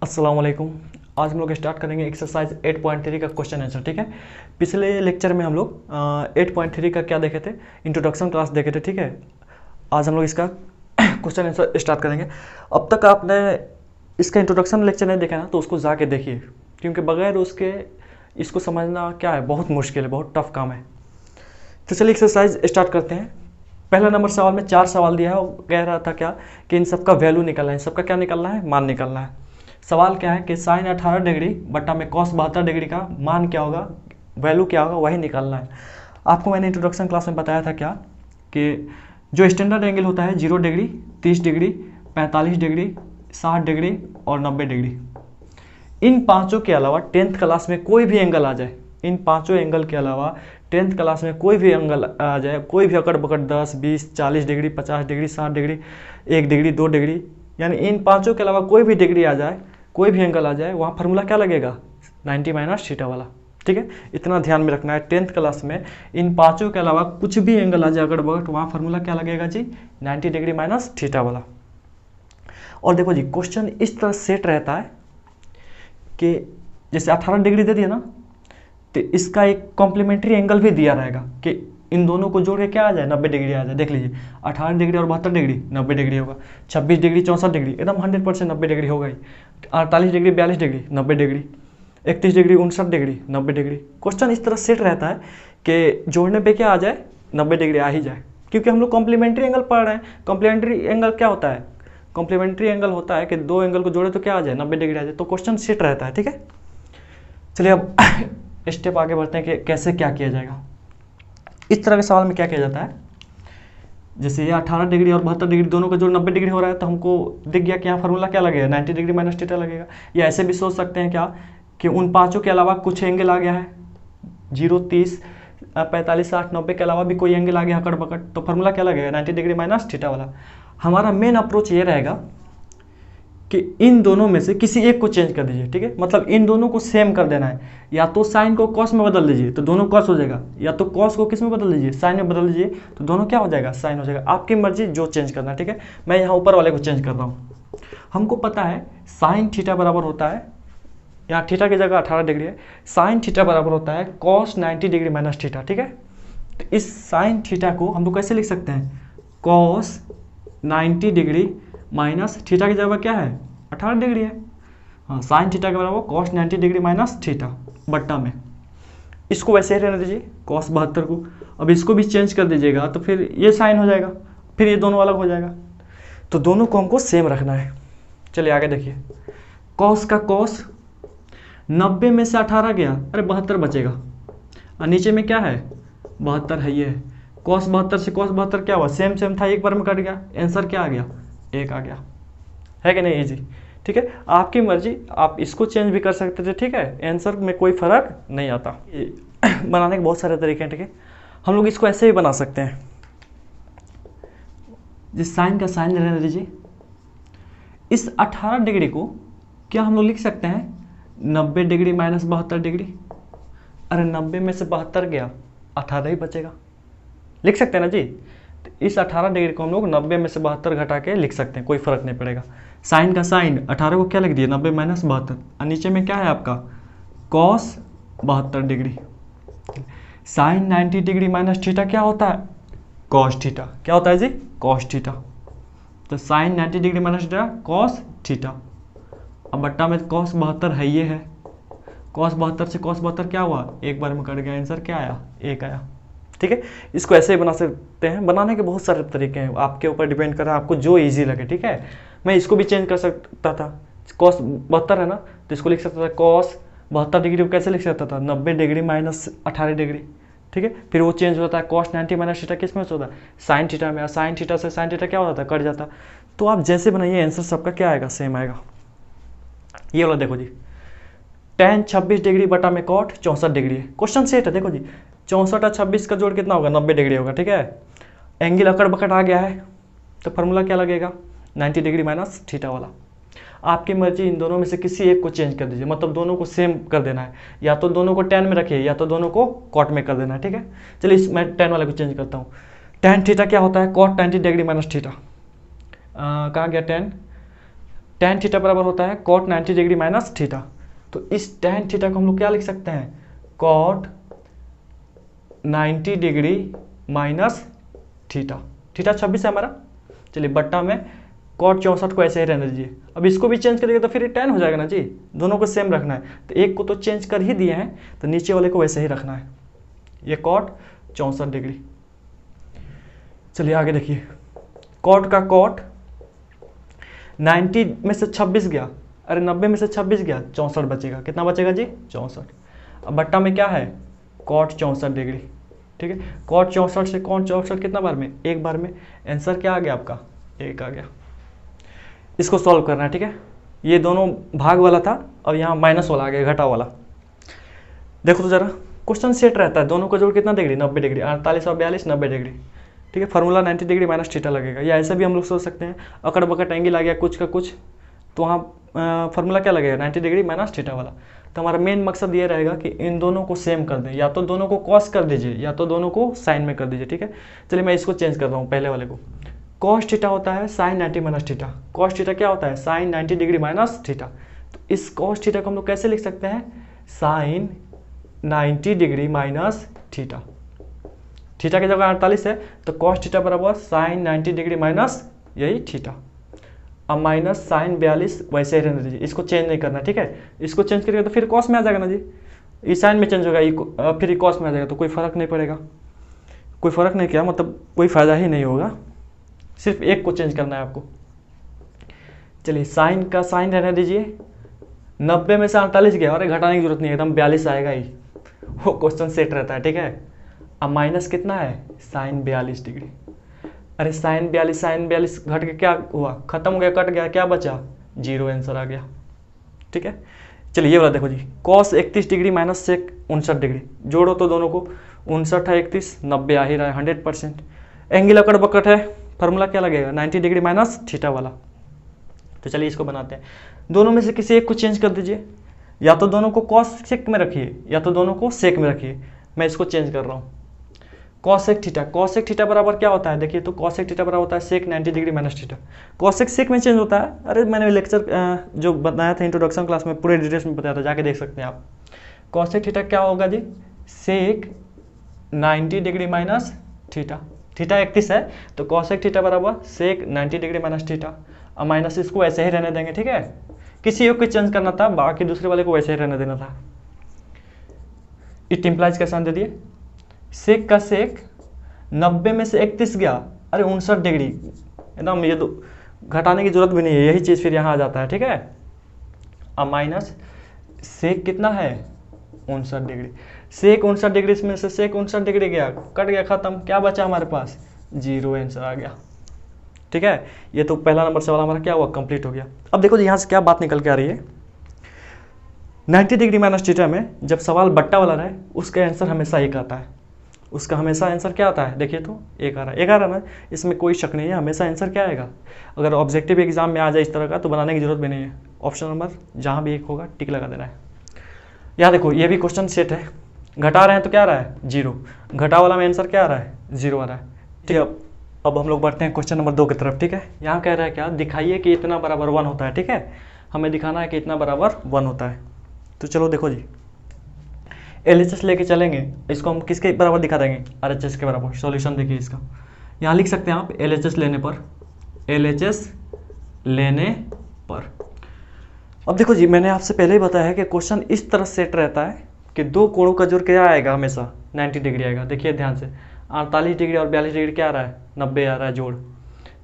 अस्सलाम वालेकुम। आज हम लोग स्टार्ट करेंगे एक्सरसाइज 8.3 का क्वेश्चन आंसर। ठीक है, पिछले लेक्चर में हम लोग 8.3 का क्या देखे थे, इंट्रोडक्शन क्लास देखे थे। ठीक है, आज हम लोग इसका क्वेश्चन आंसर स्टार्ट करेंगे। अब तक आपने इसका इंट्रोडक्शन लेक्चर नहीं देखा ना, तो उसको जाके देखिए, क्योंकि बगैर उसके इसको समझना क्या है, बहुत मुश्किल है, बहुत टफ काम है। तो चलिए एक्सरसाइज स्टार्ट करते हैं। पहला नंबर सवाल में 4 सवाल दिया है और कह रहा था क्या कि इन सबका वैल्यू निकालना है, इन सबका क्या निकालना है, मान निकालना है। सवाल क्या है कि साइन 18 डिग्री बट्टा में कॉस 72 डिग्री का मान क्या होगा, वैल्यू क्या होगा, वही निकालना है। आपको मैंने इंट्रोडक्शन क्लास में बताया था क्या कि जो स्टैंडर्ड एंगल होता है 0 डिग्री, 30 डिग्री, 45 डिग्री, 60 डिग्री और 90 डिग्री, इन पांचों के अलावा 10th क्लास में कोई भी एंगल आ जाए, इन पांचों एंगल के अलावा 10th क्लास में कोई भी एंगल आ जाए, कोई भी अकड़ बकड़ 10, 20, 40 degree, 50 degree, 60 degree, 1 degree, 2 degree, यानी इन पांचों के अलावा कोई भी डिग्री आ जाए, कोई भी एंगल आ जाए, वहाँ फार्मूला क्या लगेगा, 90 माइनस थीटा वाला। ठीक है, इतना ध्यान में रखना है। 10th क्लास में इन पांचों के अलावा कुछ भी एंगल आ जाए अकड़ बकड़, तो वहाँ फार्मूला क्या लगेगा जी, 90 डिग्री माइनस थीटा वाला। और देखो जी, क्वेश्चन इस तरह सेट रहता है कि जैसे 18 डिग्री दे दिया ना, तो इसका एक कॉम्प्लीमेंट्री एंगल भी दिया रहेगा कि इन दोनों को जोड़ के क्या आ जाए, 90 डिग्री आ जाए। देख लीजिए, 18 डिग्री और 72 डिग्री 90 डिग्री होगा, 26 डिग्री 64 डिग्री एकदम 100% 90 डिग्री होगा ही, 48 degree 42 degree 90 degree, 31 degree 59 degree 90 degree. Question इस तरह सेट रहता है कि जोड़ने पे क्या आ जाए, 90 डिग्री आ ही जाए, क्योंकि हम लोग कॉम्प्लीमेंट्री एंगल पढ़ रहे हैं। कॉम्प्लीमेंट्री एंगल क्या होता है, कॉम्प्लीमेंट्री एंगल होता है कि दो एंगल को जोड़े तो क्या आ जाए, 90 डिग्री आ जाए। तो क्वेश्चन सेट रहता है। ठीक है, चलिए अब स्टेप आगे बढ़ते हैं कि कैसे क्या किया जाएगा। इस तरह के सवाल में क्या किया जाता है, जैसे ये 18 डिग्री और 72 डिग्री दोनों का जोड़ 90 डिग्री हो रहा है, तो हमको दिख गया कि यहाँ फार्मूला क्या लगेगा, 90 डिग्री माइनस थीटा लगेगा। या ऐसे भी सोच सकते हैं क्या कि उन पांचों के अलावा कुछ एंगल आ गया है, 0, 30, 45, 60, 90 के अलावा भी कोई एंगल आ गया अकड़ बकड़, तो फार्मूला क्या लगेगा, 90 डिग्री माइनस थीटा वाला। हमारा मेन अप्रोच ये रहेगा कि इन दोनों में से किसी एक को चेंज कर दीजिए। ठीक है, मतलब इन दोनों को सेम कर देना है। या तो साइन को कॉस में बदल दीजिए तो दोनों कॉस हो जाएगा, या तो कॉस को किस में बदल दीजिए, साइन में बदल दीजिए तो दोनों क्या हो जाएगा, साइन हो जाएगा। आपकी मर्जी जो चेंज करना है। ठीक है, मैं यहाँ ऊपर वाले को चेंज कर रहा हूँ। हमको पता है साइन थीटा बराबर होता है, यहाँ थीटा की जगह 18 डिग्री है, साइन थीटा बराबर होता है कॉस 90 डिग्री माइनस थीटा। ठीक है, तो इस साइन थीटा को हम लोग कैसे लिख सकते हैं, कॉस 90 डिग्री माइनस थीटा की जगह क्या है, 18 डिग्री है। हाँ, साइन थीटा के बराबर कॉस 90 डिग्री माइनस थीटा बट्टा में, इसको वैसे ही रहने दीजिए कॉस 72 को। अब इसको भी चेंज कर दीजिएगा तो फिर ये साइन हो जाएगा, फिर ये दोनों अलग हो जाएगा। तो दोनों को हमको सेम रखना है। चलिए आगे देखिए, कॉस का कॉस 90 में से 18 गया, अरे 72 बचेगा, और नीचे में क्या है, 72 है, ये है। कॉस 72 से कॉस 72 क्या हुआ, सेम सेम था, एक बार में कट गया, आंसर क्या आ गया, 1 आ गया। है कि नहीं, इजी। ठीक है, आपकी मर्जी, आप इसको चेंज भी कर सकते थे। ठीक है, आंसर में कोई फर्क नहीं आता। बनाने के बहुत सारे तरीके हैं। ठीक है, हम लोग इसको ऐसे ही बना सकते हैं, जिस साइन का साइन रहने दीजिए। इस 18 डिग्री को क्या हम लोग लिख सकते हैं, 90 डिग्री माइनस 72 डिग्री। अरे 90 में से 72 गया, 18 ही बचेगा, लिख सकते हैं ना जी। तो इस 18 डिग्री को हम लोग 90 में से 72 घटा के लिख सकते हैं, कोई फर्क नहीं पड़ेगा। साइन का साइन 18 को क्या लिख दिया, 90 माइनस 72, और नीचे में क्या है आपका, cos 72 degree. Sine 90 degree minus theta क्या होता है, कॉस थीटा। क्या होता है जी, कॉस थीटा। तो sine 90 degree minus theta cos theta, अब बट्टा में कॉस 72 है, ये है। कॉस 72 से कॉस 72 क्या हुआ, एक बार में कट गया, आंसर क्या आया, 1 आया। ठीक है, इसको ऐसे ही बना सकते हैं। बनाने के बहुत सारे तरीके हैं, आपके ऊपर डिपेंड कर रहा है, आपको जो इजी लगे। ठीक है, मैं इसको भी चेंज कर सकता था, कॉस 72 है ना, तो इसको लिख सकता था कॉस 72 डिग्री को कैसे लिख सकता था, 90 डिग्री माइनस 18 डिग्री। ठीक है, फिर वो चेंज होता है, कॉस 90 माइनस थीटा किस में होता है, साइन थीटा में। साइन थीटा से साइन थीटा क्या होता है, कट जाता। तो आप जैसे बनाइए आंसर सबका क्या आएगा, सेम आएगा। ये वाला देखो जी, tan 26 डिग्री बटा में कॉट 64 डिग्री है। क्वेश्चन सेट है, देखो जी, 64 और 26 का जोड़ कितना होगा, 90 डिग्री होगा। ठीक है, एंगल अकड़ बकड़ आ गया है, तो फार्मूला क्या लगेगा, 90 डिग्री माइनस थीटा वाला। आपकी मर्जी, इन दोनों में से किसी एक को चेंज कर दीजिए, मतलब दोनों को सेम कर देना है। या तो दोनों को tan में रखिए, या तो दोनों को कॉट में कर देना है। ठीक है, चलिए मैं tan वाले को चेंज करता हूँ। tan थीटा क्या होता है, कॉट 90 डिग्री माइनस थीटा। कहाँ गया tan, tan थीटा बराबर होता है cot 90 डिग्री माइनस थीटा। तो इस tan थीटा को हम लोग क्या लिख सकते हैं, cot 90 degree minus theta. Theta 26 है हमारा, चलिए बट्टा में cot 64 को ऐसे ही रहने दीजिए। अब इसको भी चेंज करिएगा तो फिर ये tan हो जाएगा ना जी, दोनों को सेम रखना है। तो एक को तो चेंज कर ही दिए हैं, तो नीचे वाले को वैसे ही रखना है, ये cot 64 डिग्री। चलिए आगे देखिए, cot का cot 90 में से 26 गया, अरे 90 में से 26 गया, 64 बचेगा। कितना बचेगा जी, 64। अब बट्टा में क्या है, cot 64 डिग्री, ठीक है। cot 64 से cot 64 कितना बार में, एक बार में। आंसर क्या आ गया आपका, 1 आ गया। इसको सॉल्व करना है, ठीक है। ये दोनों भाग वाला था, अब यहाँ माइनस वाला आ गया, घटा वाला। देखो तो जरा, क्वेश्चन सेट रहता है, दोनों का जोड़ कितना डिग्री, 90 डिग्री, 48 और 42 90 डिग्री, ठीक है। फार्मूला 90 डिग्री माइनस थीटा लगेगा, या ऐसा भी हम लोग सोच सकते हैं, अकड़ बकड़ एंगल आ गया कुछ का कुछ, तो वहाँ फार्मूला क्या लगेगा, 90 डिग्री माइनस थीटा वाला। तो हमारा मेन मकसद ये रहेगा कि इन दोनों को सेम कर दें, या तो दोनों को कॉस कर दीजिए या तो दोनों को साइन में कर दीजिए, ठीक है। चलिए मैं इसको चेंज कर रहा हूँ, पहले वाले को। कॉस थीटा होता है sine 90 minus theta, cos theta क्या होता है, साइन 90 डिग्री माइनस थीटा। तो इस कॉस थीटा को हम लोग कैसे लिख सकते हैं, sine 90 degree minus theta. Theta की जगह 48 है, तो कॉस थीटा बराबर साइन 90 डिग्री माइनस यही थीटा। अब माइनस साइन 42 वैसे ही रहने दीजिए, इसको चेंज नहीं करना, ठीक है। इसको चेंज करिएगा तो फिर कॉस में आ जाएगा ना जी, ये साइन में चेंज होगा, फिर कॉस में आ जाएगा, तो कोई फर्क नहीं पड़ेगा। कोई फर्क नहीं किया मतलब कोई फायदा ही नहीं होगा, सिर्फ एक को चेंज करना है आपको। चलिए साइन का साइन रहने दीजिए, 90 में से 48 गया, और घटाने की जरूरत नहीं है, एकदम 42 आएगा ही, वो क्वेश्चन सेट रहता है, ठीक है। अब माइनस कितना है, साइन 42 डिग्री। अरे साइन 42 घट के क्या हुआ, खत्म हो गया, कट गया, क्या बचा, 0 आंसर आ गया, ठीक है। चलिए ये वाला देखो जी, cos 31 degree minus sec 59 degree, जोड़ो तो दोनों को, 59 है 31, 90 आ ही रहा है, 100%। एंगल अकड़ बकट है, फार्मूला क्या लगेगा, 90 डिग्री माइनस थीटा वाला। तो चलिए इसको बनाते हैं, दोनों में से किसी एक को चेंज कर दीजिए, या तो दोनों को कॉस सेक में रखिए या तो दोनों को सेक में रखिए। मैं इसको चेंज कर रहा हूँ, कॉसेक थीटा, कॉसेक थीटा बराबर क्या होता है, देखिए तो कॉसेक थीटा बराबर होता है sec 90 degree minus theta. Cosec sec में चेंज होता है, अरे मैंने लेक्चर जो बताया था इंट्रोडक्शन क्लास में पूरे डिटेल्स में बताया था, जाके देख सकते हैं आप। कॉसेक थीटा क्या होगा जी, सेक 90 डिग्री माइनस थीटा। थीटा 31 है, तो कॉसेक थीटा बराबर सेक 90 डिग्री माइनस थीटा। अब माइनस इसको ऐसे ही रहने देंगे, ठीक है। किसी एक को चेंज करना था, बाकी दूसरे वाले को वैसे ही रहने देना था। इट इम्प्लाइज का साइन दे दिए, सेक का सेक 90 में से 31 गया, अरे 59 डिग्री, एकदम ये तो घटाने की जरूरत भी नहीं है, यही चीज़ फिर यहाँ आ जाता है, ठीक है। अब माइनस सेक कितना है, 59 डिग्री, सेक 59 डिग्री में से सेक 59 डिग्री गया, कट गया, खत्म, क्या बचा हमारे पास, 0 आंसर आ गया, ठीक है। ये तो पहला नंबर सवाल हमारा क्या हुआ, कंप्लीट हो गया। अब देखो जी यहाँ से क्या बात निकल के आ रही है, 90 डिग्री माइनस थीटा में जब सवाल बट्टा वाला रहे उसका आंसर हमेशा एक आता है, उसका हमेशा आंसर क्या आता है, देखिए तो एक आ रहा है, एक आ रहा है ना, इसमें कोई शक नहीं है, हमेशा आंसर क्या आएगा। अगर ऑब्जेक्टिव एग्जाम में आ जाए इस तरह का तो बनाने की जरूरत भी नहीं है, ऑप्शन नंबर जहाँ भी एक होगा टिक लगा देना है। यहाँ देखो ये भी क्वेश्चन सेट है, घटा रहे हैं तो क्या आ रहा है, 0, घटा वाला में आंसर क्या आ रहा है, 0 आ रहा है, ठीक है। अब हम लोग बढ़ते हैं क्वेश्चन नंबर 2 की तरफ, ठीक है। यहाँ कह रहा है क्या, दिखाइए कि इतना बराबर 1 होता है, ठीक है, हमें दिखाना है कि इतना बराबर 1 होता है। तो चलो देखो जी, LHS लेके चलेंगे, इसको हम किसके बराबर दिखा देंगे, RHS के बराबर। सॉल्यूशन देखिए इसका, यहाँ लिख सकते हैं आप LHS लेने पर, LHS लेने पर। अब देखो जी, मैंने आपसे पहले ही बताया है कि क्वेश्चन इस तरह सेट रहता है कि दो कोणों का जोड़ क्या आएगा, हमेशा 90 डिग्री आएगा। देखिए ध्यान से, 48 डिग्री और 42 डिग्री क्या आ रहा है, 90 आ रहा है जोड़,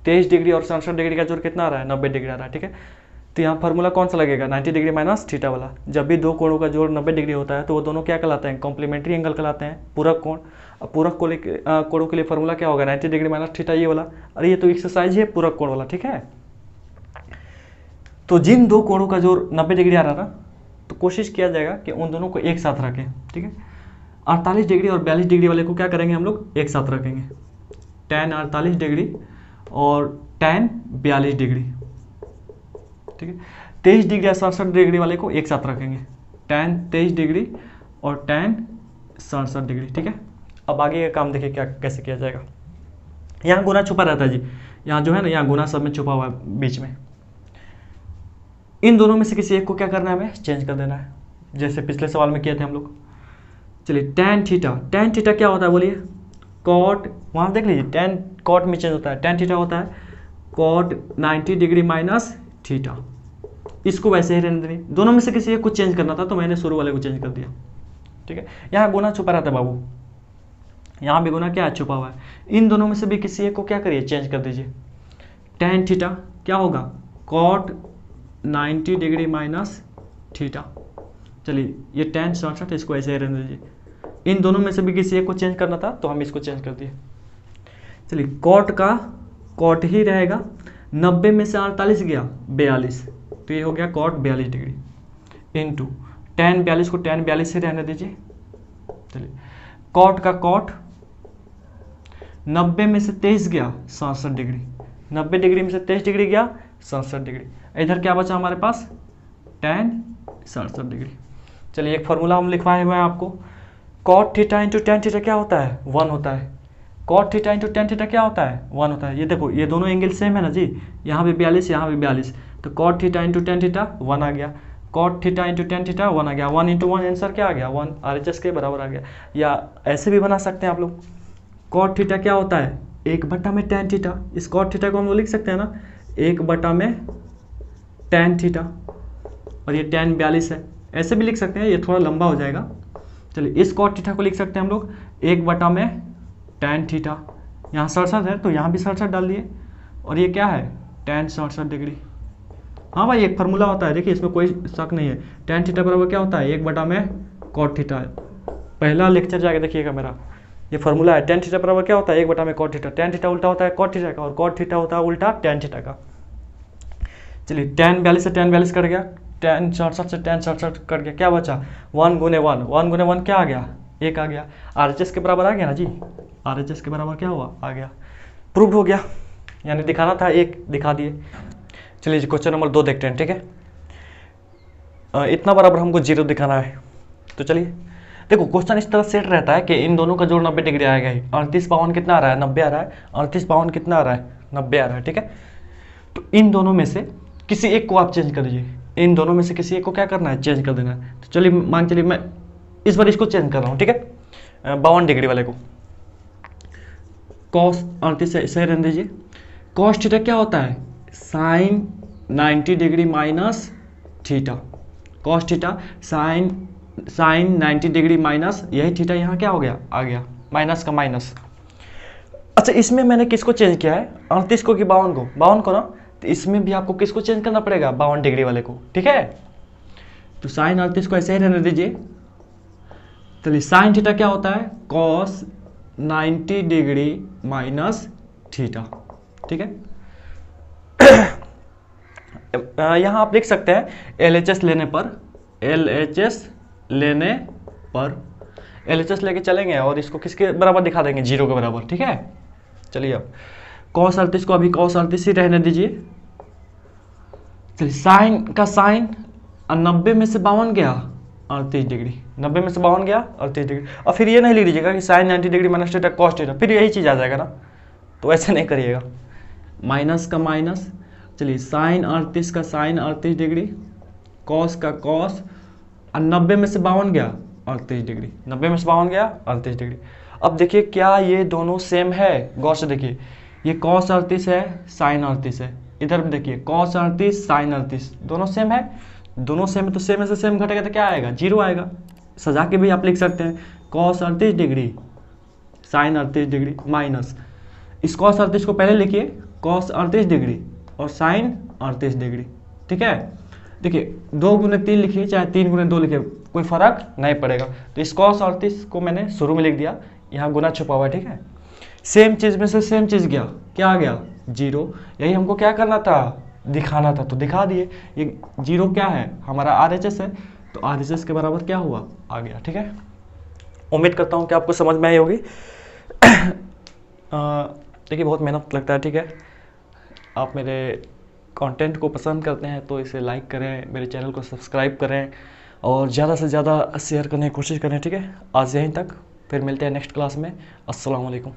23 डिग्री और 67 डिग्री का जोड़ कितना आ रहा है, 90 डिग्री आ रहा है, ठीक है। तो यहाँ फार्मूला कौन सा लगेगा, 90 डिग्री माइनस थीटा वाला। जब भी दो कोणों का जोड़ 90 डिग्री होता है तो वो दोनों क्या कहलाते हैं, कॉम्प्लीमेंट्री एंगल कहलाते हैं, पूरक कोण। अब पूरक कोणों के लिए फार्मूला क्या होगा, 90 डिग्री माइनस थीटा ये वाला। अरे ये तो एक्सरसाइज है पूरक कोण वाला, ठीक है। तो जिन दो कोणों का जोड़ 90 डिग्री आ रहा था, तो कोशिश किया जाएगा कि उन दोनों को एक साथ रखें, ठीक है। 48 डिग्री और 42 डिग्री वाले को क्या करेंगे हम लोग, एक साथ रखेंगे, tan 48 डिग्री और tan 42 डिग्री, ठीक है। 23 डिग्री या 67 डिग्री वाले को एक साथ रखेंगे, tan 23 डिग्री और tan 67 डिग्री, ठीक है। अब आगे का काम देखिए क्या कैसे किया जाएगा। यहाँ गुना छुपा रहता है जी, यहाँ जो है ना, यहाँ गुना सब में छुपा हुआ है बीच में। इन दोनों में से किसी एक को क्या करना है, हमें चेंज कर देना है, जैसे पिछले सवाल में किए थे हम लोग। चलिए tan थीटा क्या होता है बोलिए, कॉट, वहाँ देख लीजिए tan कॉट में चेंज होता है, tan थीटा होता है कॉट 90 डिग्री माइनस थीटा। इसको वैसे ही रहने देनी, दोनों में से किसी एक को चेंज करना था तो मैंने शुरू वाले को चेंज कर दिया, ठीक है। यहाँ गुना छुपा रहता है बाबू, यहाँ भी गुना क्या है, छुपा हुआ है। इन दोनों में से भी किसी एक को क्या करिए, चेंज कर दीजिए। tan थीटा क्या होगा, कॉट 90 डिग्री माइनस थीटा। चलिए ये tan 67, इसको ऐसे ही रहने दीजिए। इन दोनों में से भी किसी एक को चेंज करना था तो हम इसको चेंज कर दिए। चलिए कॉट का कॉट ही रहेगा, 90 में से 48 गया 42, तो ये हो गया कॉट 42 डिग्री इंटू tan 42 को tan 42 ही रहने दीजिए। चलिए कॉट का कॉट 90 में से 23 गया 67 डिग्री, 90 डिग्री में से 23 डिग्री गया 67 डिग्री। इधर क्या बचा हमारे पास, tan 67 डिग्री। चलिए एक फॉर्मूला हम लिखवाए हुए हैं आपको, cot theta into tan theta क्या होता है, 1 होता है। Cot theta into tan theta क्या होता है, 1 होता है। ये देखो ये दोनों एंगल सेम है ना जी, यहाँ भी 42 यहाँ भी 42, तो cot theta into tan theta 1 आ गया, cot theta into tan theta 1 आ गया। 1 इंटू 1 आंसर क्या आ गया, 1 RHS के बराबर आ गया। या ऐसे भी बना सकते हैं आप लोग, कॉट थीटा क्या होता है, 1 में tan थीटा, इस कॉट थीटा को हम लोग लिख सकते हैं ना 1 में tan थीटा, और ये tan 42 है, ऐसे भी लिख सकते हैं, ये थोड़ा लंबा हो जाएगा। चलिए इस कॉट थीटा को लिख सकते हैं हम लोग 1 में tan थीटा, यहाँ 67 है तो यहाँ भी 67 डाल दिए, और ये क्या है tan 67 डिग्री। हाँ भाई एक फार्मूला होता है, देखिए इसमें कोई शक नहीं है। tan थीटा बराबर क्या होता है, 1 में कॉट थीटा। पहला लेक्चर जाके देखिएगा मेरा, ये फार्मूला है। tan थीटा बराबर क्या होता है, 1 में कॉट थीटा। tan थीटा उल्टा होता है कॉट थीटा का, और कॉट थीटा होता है उल्टा tan थीटा का। चलिए tan 42 से tan 42 कट गया, tan 67 से tan 67 कट गया, क्या बचा 1 गुने 1, 1 गुने 1 क्या आ गया, 1 आ गया। RHS के बराबर आ गया ना जी, RHS के बराबर क्या हुआ, आ गया, प्रूव्ड हो गया, यानी दिखाना था 1, दिखा दिए। चलिए जी क्वेश्चन नंबर 2 देखते हैं, ठीक है। इतना बराबर हमको 0 दिखाना है, तो चलिए देखो क्वेश्चन इस तरह सेट रहता है कि इन दोनों का जोड़ 90 डिग्री आएगा ही। 38 52 कितना आ रहा है, 90 आ रहा है, 38 52 कितना आ रहा है, 90 आ रहा है, ठीक है। तो इन दोनों में से किसी एक को आप चेंज कर दीजिए, इन दोनों में से किसी एक को क्या करना है, चेंज कर देना है। तो चलिए मान चलिए मैं इस बार इसको चेंज कर रहा हूँ, ठीक है, 52 डिग्री वाले को। कॉस 38 सही रहने दीजिए। कॉस थीटा क्या होता है, sine 90 degree minus theta. Cos theta sine 90 degree minus, यही थीटा यहाँ क्या हो गया, आ गया, माइनस का माइनस। अच्छा इसमें मैंने किसको चेंज किया है, 38 को कि 52 को, 52 को ना, तो इसमें भी आपको किसको चेंज करना पड़ेगा, 52 डिग्री वाले को, ठीक है। तो साइन 38 को ऐसे ही रहने दीजिए। चलिए साइन थीटा क्या होता है, कॉस 90 डिग्री माइनस थीटा, ठीक है। यहाँ आप लिख सकते हैं LHS लेने पर, LHS लेने पर, LHS लेके चलेंगे और इसको किसके बराबर दिखा देंगे, 0 के बराबर, ठीक है। चलिए अब कॉस 38 को अभी कॉस 38 ही रहने दीजिए। चलिए साइन का साइन, 90 में से 52 गया 38 डिग्री, 90 में से 52 गया 38 डिग्री। और फिर ये नहीं लिख लीजिएगा कि sine 90 degree minus theta cos theta, फिर यही चीज़ आ जाएगा ना, तो ऐसे नहीं करिएगा, माइनस का माइनस। चलिए साइन 38 का साइन 38 डिग्री, कॉस का कॉस, और 90 में से 52 गया 38 डिग्री, 90 में से 52 गया 38 डिग्री। अब देखिए क्या ये दोनों सेम है, गौर से देखिए, ये कॉस 38 है, साइन 38 है, इधर भी देखिए कॉस 38 साइन 38, दोनों सेम है, दोनों सेम है तो सेम में से सेम घटेगा तो क्या आएगा, 0 आएगा। सजा के भी आप लिख सकते हैं cos 38 degree sine 38 degree minus, इस कॉस 38 को पहले लिखिए कॉस 38 डिग्री और साइन 38 डिग्री, ठीक है। देखिए 2 गुने 3 लिखिए चाहे 3 गुने 2 लिखिए, कोई फर्क नहीं पड़ेगा। तो इस कॉस 38 को मैंने शुरू में लिख दिया, यहाँ गुना छुपा हुआ है, ठीक है। सेम चीज़ में से सेम चीज़ गया, क्या आ गया, 0। यही हमको क्या करना था, दिखाना था, तो दिखा दिए। ये 0 क्या है, हमारा RHS है, तो RHS के बराबर क्या हुआ, आ गया, ठीक है। उम्मीद करता हूँ कि आपको समझ में आई होगी। देखिए बहुत मेहनत लगता है, ठीक है। आप मेरे कंटेंट को पसंद करते हैं तो इसे लाइक करें, मेरे चैनल को सब्सक्राइब करें और ज़्यादा से ज़्यादा शेयर करने की कोशिश करें, ठीक है। आज यहीं तक, फिर मिलते हैं नेक्स्ट क्लास में। अस्सलाम वालेकुम।